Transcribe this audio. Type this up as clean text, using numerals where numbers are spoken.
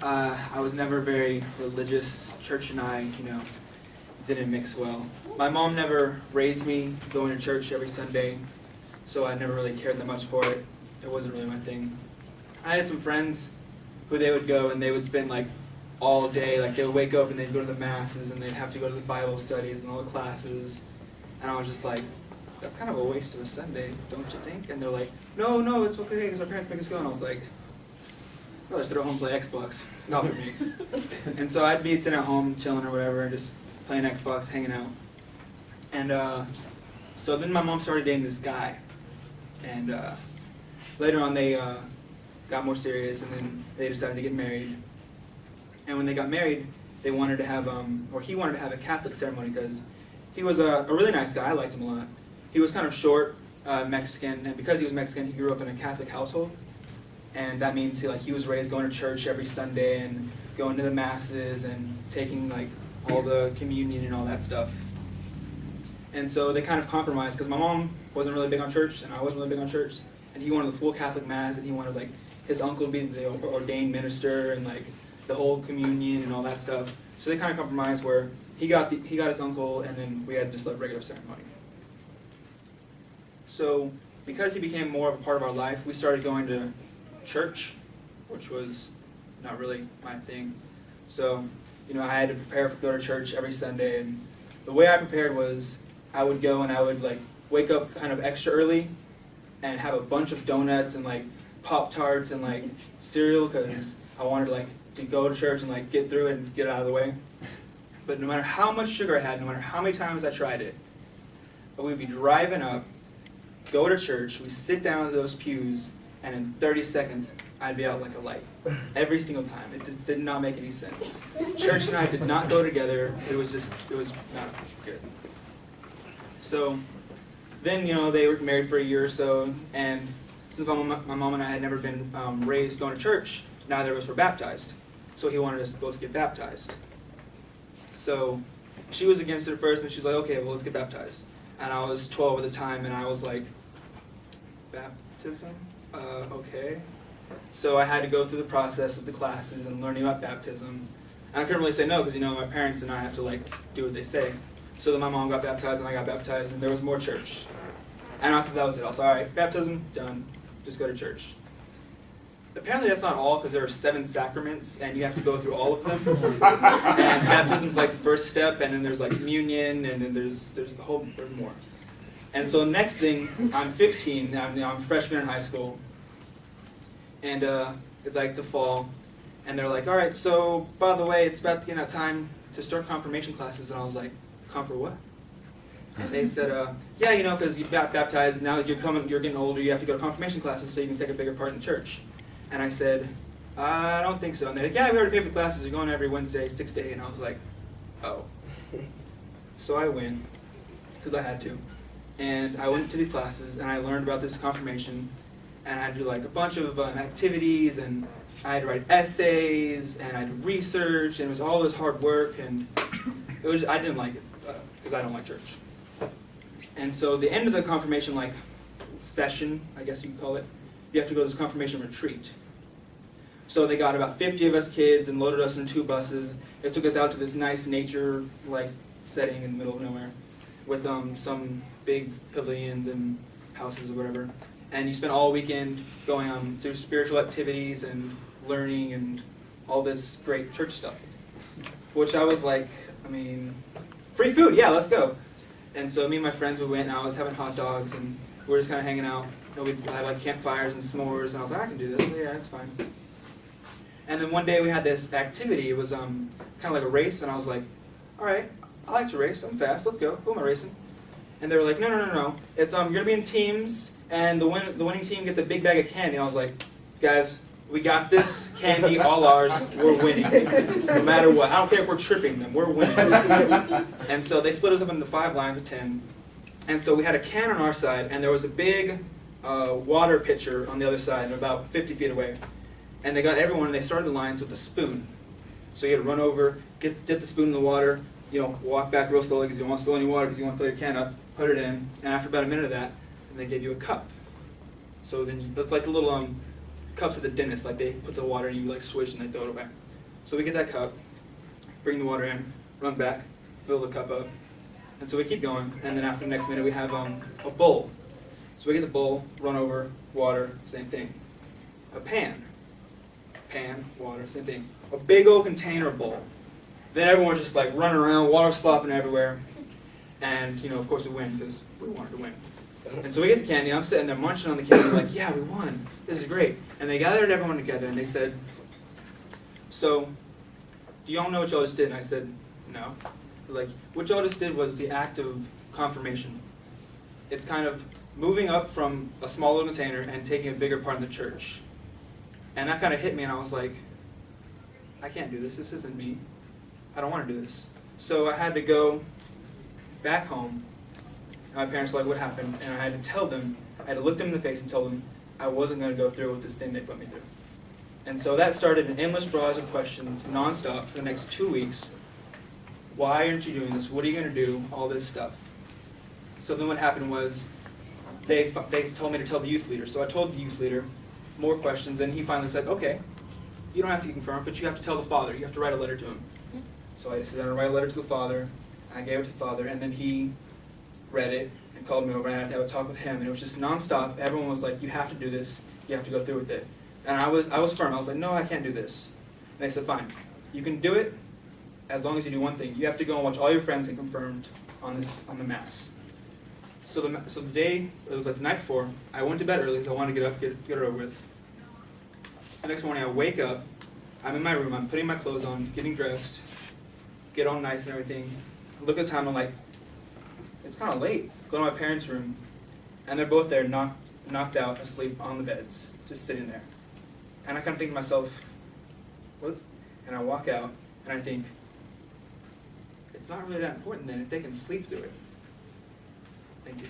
I was never very religious. Church and I, didn't mix well. My mom never raised me going to church every Sunday, so I never really cared that much for it. It wasn't really my thing. I had some friends who they would go and they would spend like all day, like they would wake up and they'd go to the masses and they'd have to go to the Bible studies and all the classes. And I was just like, that's kind of a waste of a Sunday, don't you think? And they're like, no, it's okay because our parents make us go. And I was like, I'd rather sit at home and play Xbox. Not for me. And so I'd be sitting at home chilling or whatever and just playing Xbox, hanging out. And so then my mom started dating this guy. And later on they got more serious and then they decided to get married. And when they got married, they wanted to have, he wanted to have a Catholic ceremony because he was a really nice guy. I liked him a lot. He was kind of short, Mexican, and because he was Mexican, he grew up in a Catholic household. And that means he was raised going to church every Sunday and going to the masses and taking like all the communion and all that stuff. And so they kind of compromised because my mom wasn't really big on church and I wasn't really big on church. And he wanted the full Catholic mass and he wanted like his uncle to be the ordained minister and like the whole communion and all that stuff. So they kind of compromised where he got his uncle and then we had just a regular ceremony. So because he became more of a part of our life, we started going to church, which was not really my thing. So, I had to prepare to go to church every Sunday, and the way I prepared was I would go and I would like wake up kind of extra early and have a bunch of donuts and like Pop-Tarts and like cereal because I wanted to go to church and like get through it and get out of the way. But no matter how much sugar I had, no matter how many times I tried it, we'd be driving up, go to church, we sit down in those pews, and in 30 seconds, I'd be out like a light. Every single time. It just did not make any sense. Church and I did not go together. It was not good. So then, they were married for a year or so, and since my mom and I had never been raised going to church, neither of us were baptized. So he wanted us both to get baptized. So she was against it at first, and she's like, okay, well, let's get baptized. And I was 12 at the time, and I was like, baptism? Okay. So I had to go through the process of the classes and learning about baptism. And I couldn't really say no because, my parents and I have to, do what they say. So then my mom got baptized and I got baptized and there was more church. And after that was it. I was like, all right, baptism, done. Just go to church. Apparently that's not all because there are 7 sacraments and you have to go through all of them. And baptism's like the first step and then there's communion and then there's more. And so next thing, I'm 15, I'm a freshman in high school, and it's like the fall, and they're like, all right, so by the way, it's about to get that time to start confirmation classes, and I was like, for what? And they said, yeah, because you got baptized, now that you're getting older, you have to go to confirmation classes so you can take a bigger part in the church. And I said, I don't think so. And they're like, yeah, we already paid for classes, you're going every Wednesday, 6 to 8, and I was like, oh. So I went, because I had to. And I went to these classes and I learned about this confirmation and I had to do a bunch of activities and I had to write essays and I had to research and it was all this hard work and I didn't like it because I don't like church. And so the end of the confirmation session, I guess you could call it, you have to go to this confirmation retreat. So they got about 50 of us kids and loaded us in 2 buses. It took us out to this nice nature setting in the middle of nowhere with some big pavilions and houses or whatever. And you spend all weekend going through spiritual activities and learning and all this great church stuff. Which I was like, free food, yeah, let's go. And so me and my friends, we went and I was having hot dogs and we were just kind of hanging out. And we had campfires and s'mores and I was like, I can do this, yeah, it's fine. And then one day we had this activity, it was kind of like a race and I was like, all right, I like to race, I'm fast, let's go. Who am I racing? And they were like, no. It's you're gonna be in teams, and the winning team gets a big bag of candy. And I was like, guys, we got this. Candy, all ours. We're winning, no matter what. I don't care if we're tripping them. We're winning. And so they split us up into 5 lines of 10. And so we had a can on our side, and there was a big water pitcher on the other side, about 50 feet away. And they got everyone, and they started the lines with a spoon. So you had to run over, dip the spoon in the water, walk back real slowly because you don't want to spill any water because you want to fill your can up, put it in, and after about a minute of that, they gave you a cup. So then that's like the little cups at the dentist, they put the water and you swish and they throw it away. So we get that cup, bring the water in, run back, fill the cup up. And so we keep going, and then after the next minute we have a bowl. So we get the bowl, run over, water, same thing. A pan, water, same thing. A big old container bowl. Then everyone's just like running around, water slopping everywhere. And, of course we win because we wanted to win. And so we get the candy, I'm sitting there munching on the candy, like, yeah, we won. This is great. And they gathered everyone together and they said, so, do y'all know what y'all just did? And I said, no. Like, what y'all just did was the act of confirmation. It's kind of moving up from a small little container and taking a bigger part of the church. And that kind of hit me and I was like, I can't do this. This isn't me. I don't want to do this. So I had to go back home. And my parents were like, what happened? And I had to tell them, I had to look them in the face and tell them I wasn't going to go through with this thing they put me through. And so that started an endless barrage of questions nonstop for the next 2 weeks. Why aren't you doing this? What are you going to do? All this stuff. So then what happened was they told me to tell the youth leader. So I told the youth leader more questions, and he finally said, okay, you don't have to confirm, but you have to tell the father. You have to write a letter to him. So I decided to write a letter to the father. I gave it to the father, and then he read it and called me over, and I had to have a talk with him. And it was just nonstop. Everyone was like, you have to do this. You have to go through with it. And I was firm. I was like, no, I can't do this. And they said, fine. You can do it as long as you do one thing. You have to go and watch all your friends get confirmed on the Mass. So the day, it was like the night before, I went to bed early because I wanted to get up, get it over with. So the next morning I wake up, I'm in my room, I'm putting my clothes on, getting dressed, get all nice and everything. I look at the time, I'm like, it's kind of late. Go to my parents' room, and they're both there, knocked out, asleep on the beds, just sitting there. And I kind of think to myself, what? And I walk out, and I think, it's not really that important then if they can sleep through it. Thank you.